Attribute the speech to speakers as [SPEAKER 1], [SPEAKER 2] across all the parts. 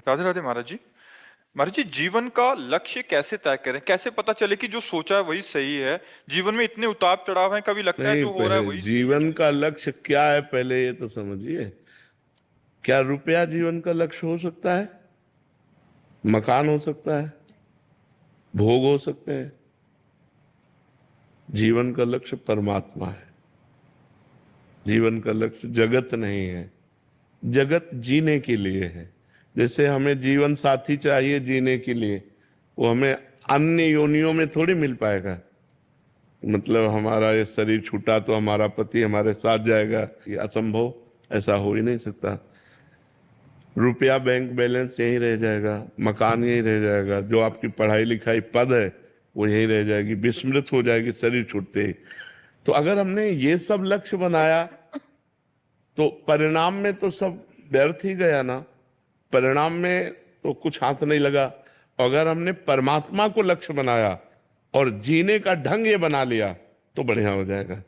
[SPEAKER 1] राधे राधे महाराज जी। महाराज जी, जीवन का लक्ष्य कैसे तय करें? कैसे पता चले कि जो सोचा है वही सही है? जीवन में इतने उतार चढ़ाव हैं, कभी लगता है
[SPEAKER 2] नहीं,
[SPEAKER 1] जो हो रहा है
[SPEAKER 2] पहले
[SPEAKER 1] वही सही है।
[SPEAKER 2] जीवन का लक्ष्य क्या है पहले ये तो समझिए। क्या रुपया जीवन का लक्ष्य हो सकता है? मकान हो सकता है, भोग हो सकते हैं। जीवन का लक्ष्य परमात्मा है। जीवन का लक्ष्य जगत नहीं है। जगत जीने के लिए है। जैसे हमें जीवन साथी चाहिए जीने के लिए, वो हमें अन्य योनियों में थोड़ी मिल पाएगा। मतलब हमारा ये शरीर छूटा तो हमारा पति हमारे साथ जाएगा, ये असंभव, ऐसा हो ही नहीं सकता। रुपया बैंक बैलेंस यहीं रह जाएगा, मकान यहीं रह जाएगा, जो आपकी पढ़ाई लिखाई पद है वो यहीं रह जाएगी, विस्मृत हो जाएगी शरीर छूटते ही। तो अगर हमने ये सब लक्ष्य बनाया तो परिणाम में तो सब व्यर्थ ही गया ना। परिणाम में तो कुछ हाथ नहीं लगा। अगर हमने परमात्मा को लक्ष्य बनाया और जीने का ढंग ये बना लिया तो बढ़िया हो जाएगा।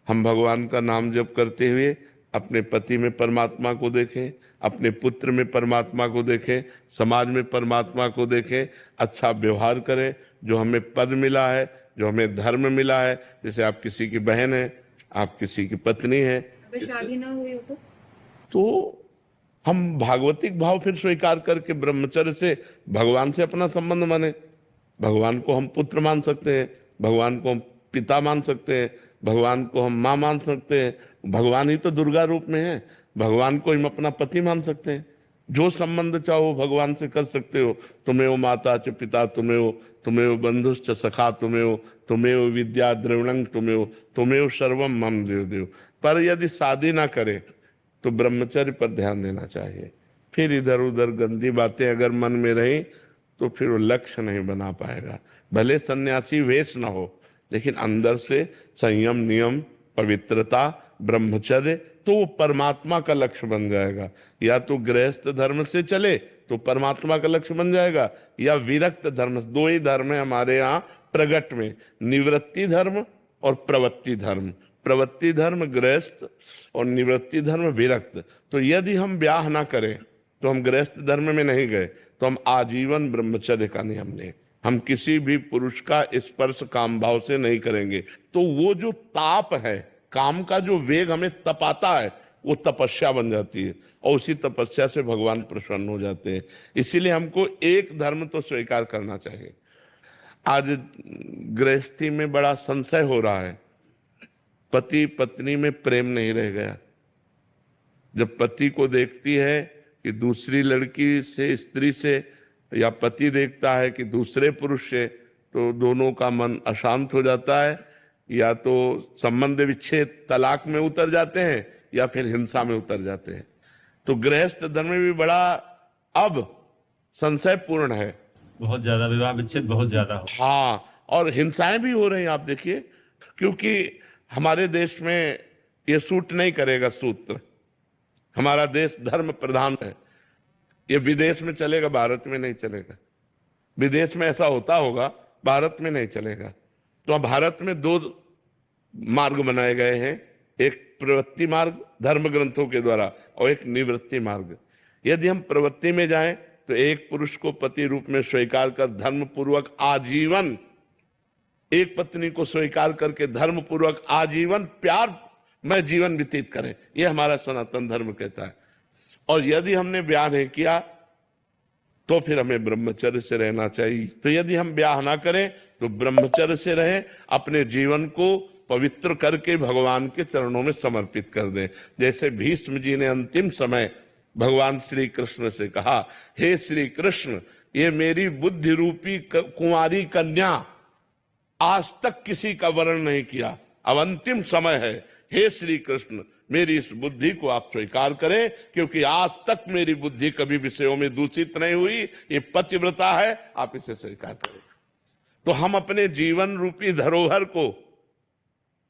[SPEAKER 2] हम भगवान का नाम जप करते हुए अपने पति में परमात्मा को देखें, अपने पुत्र में परमात्मा को देखें, समाज में परमात्मा को देखें, अच्छा व्यवहार करें। जो हमें पद मिला है, जो हमें धर्म मिला है, जैसे आप किसी की बहन है, आप किसी की पत्नी है,
[SPEAKER 3] शादी ना हुई हो
[SPEAKER 2] तो हम भागवतिक भाव फिर स्वीकार करके ब्रह्मचर्य से भगवान से अपना संबंध माने। भगवान को हम पुत्र मान सकते हैं, भगवान को हम पिता मान सकते हैं, भगवान को हम माँ मान सकते हैं। भगवान ही तो दुर्गा रूप में है। भगवान को हम अपना पति मान सकते हैं। जो संबंध चाहो भगवान से कर सकते हो। तुम्हें वो माता च पिता, तुम्हें वो बंधुश्च सखा, तुम्हें वो विद्या द्रविणं, तुम्हें वो सर्वम मम देव देव। पर यदि शादी ना करे तो ब्रह्मचर्य पर ध्यान देना चाहिए। फिर इधर उधर गंदी बातें अगर मन में रही तो फिर वो लक्ष्य नहीं बना पाएगा। भले सन्यासी वेश ना हो, लेकिन अंदर से संयम, नियम, पवित्रता, ब्रह्मचर्य, तो वो परमात्मा का लक्ष्य बन जाएगा। या तो गृहस्थ धर्म से चले तो परमात्मा का लक्ष्य बन जाएगा, या विरक्त धर्म। दो ही धर्म है हमारे यहाँ प्रगट में, निवृत्ति धर्म और प्रवृत्ति धर्म। प्रवृत्ति धर्म गृहस्थ और निवृत्ति धर्म विरक्त। तो यदि हम ब्याह ना करें तो हम गृहस्थ धर्म में नहीं गए, तो हम आजीवन ब्रह्मचर्य का नियम लें। हम किसी भी पुरुष का स्पर्श काम भाव से नहीं करेंगे। तो वो जो ताप है, काम का जो वेग हमें तपाता है, वो तपस्या बन जाती है, और उसी तपस्या से भगवान प्रसन्न हो जाते हैं। इसीलिए हमको एक धर्म तो स्वीकार करना चाहिए। आज गृहस्थी में बड़ा संशय हो रहा है। पति पत्नी में प्रेम नहीं रह गया। जब पति को देखती है कि दूसरी लड़की से, स्त्री से, या पति देखता है कि दूसरे पुरुष से, तो दोनों का मन अशांत हो जाता है। या तो संबंध विच्छेद, तलाक में उतर जाते हैं, या फिर हिंसा में उतर जाते हैं। तो गृहस्थ धर्म में भी बड़ा अब संशयपूर्ण है।
[SPEAKER 4] बहुत ज्यादा विवाह विच्छेद बहुत ज्यादा हो।
[SPEAKER 2] हाँ, और हिंसाएं भी हो रही हैं। आप देखिए, क्योंकि हमारे देश में ये सूट नहीं करेगा सूत्र। हमारा देश धर्म प्रधान है। ये विदेश में चलेगा, भारत में नहीं चलेगा। विदेश में ऐसा होता होगा, भारत में नहीं चलेगा। तो अब भारत में दो मार्ग बनाए गए हैं, एक प्रवृत्ति मार्ग धर्म ग्रंथों के द्वारा, और एक निवृत्ति मार्ग। यदि हम प्रवृत्ति में जाएं तो एक पुरुष को पति रूप में स्वीकार कर धर्म पूर्वक आजीवन, एक पत्नी को स्वीकार करके धर्म पूर्वक आजीवन प्यार में जीवन व्यतीत करें, यह हमारा सनातन धर्म कहता है। और यदि हमने ब्याह नहीं किया तो फिर हमें ब्रह्मचर्य से रहना चाहिए। तो यदि हम ब्याह ना करें तो ब्रह्मचर्य से रहें, अपने जीवन को पवित्र करके भगवान के चरणों में समर्पित कर दें। जैसे भीष्म जी ने अंतिम समय भगवान श्री कृष्ण से कहा, हे श्री कृष्ण, ये मेरी बुद्धि रूपी कुंवारी कन्या आज तक किसी का वर्ण नहीं किया, अब अंतिम समय है, हे श्री कृष्ण मेरी इस बुद्धि को आप स्वीकार करें, क्योंकि आज तक मेरी बुद्धि कभी विषयों में दूषित नहीं हुई, ये पतिव्रता है, आप इसे स्वीकार करें। तो हम अपने जीवन रूपी धरोहर को,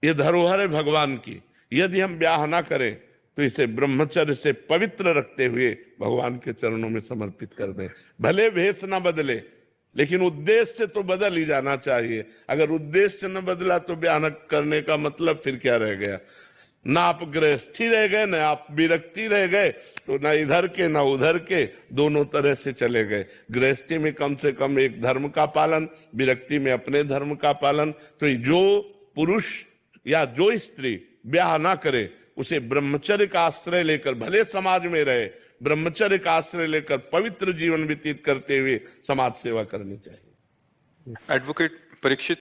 [SPEAKER 2] ये धरोहर है भगवान की, यदि हम ब्याह ना करें तो इसे ब्रह्मचर्य से पवित्र रखते हुए भगवान के चरणों में समर्पित कर दें। भले भेष ना बदले, लेकिन उद्देश्य तो बदल ही जाना चाहिए। अगर उद्देश्य न बदला तो ब्याह न करने का मतलब फिर क्या रह गया। ना आप गृहस्थी रह गए, ना आप विरक्ति रह गए, तो ना इधर के ना उधर के, दोनों तरह से चले गए। गृहस्थी में कम से कम एक धर्म का पालन, विरक्ति में अपने धर्म का पालन। तो जो पुरुष या जो स्त्री ब्याह ना करे, उसे ब्रह्मचर्य का आश्रय लेकर, भले समाज में रहे, ब्रह्मचर्य का आश्रय लेकर पवित्र जीवन व्यतीत करते हुए समाज सेवा करनी चाहिए।
[SPEAKER 1] एडवोकेट परीक्षित,